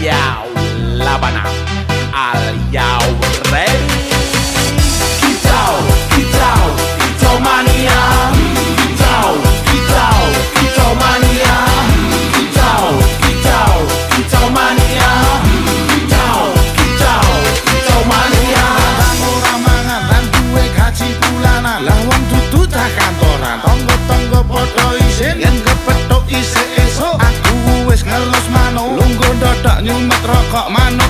Yo, Labana, are you ready? Kicau, kicau, kicau mania. Kicau, kicau, kicau mania. Kicau, kicau, kicau mania. Kicau, kicau, kicau mania. Kang ora mangan lan duwe gaji bulanan, lah wong dudu cah kantoran. Tonggo-tonggo padha isin yen kepethuk isih esuk. Aku wis ngelus manuk, lungguh ndothok nyumet rokok manuk.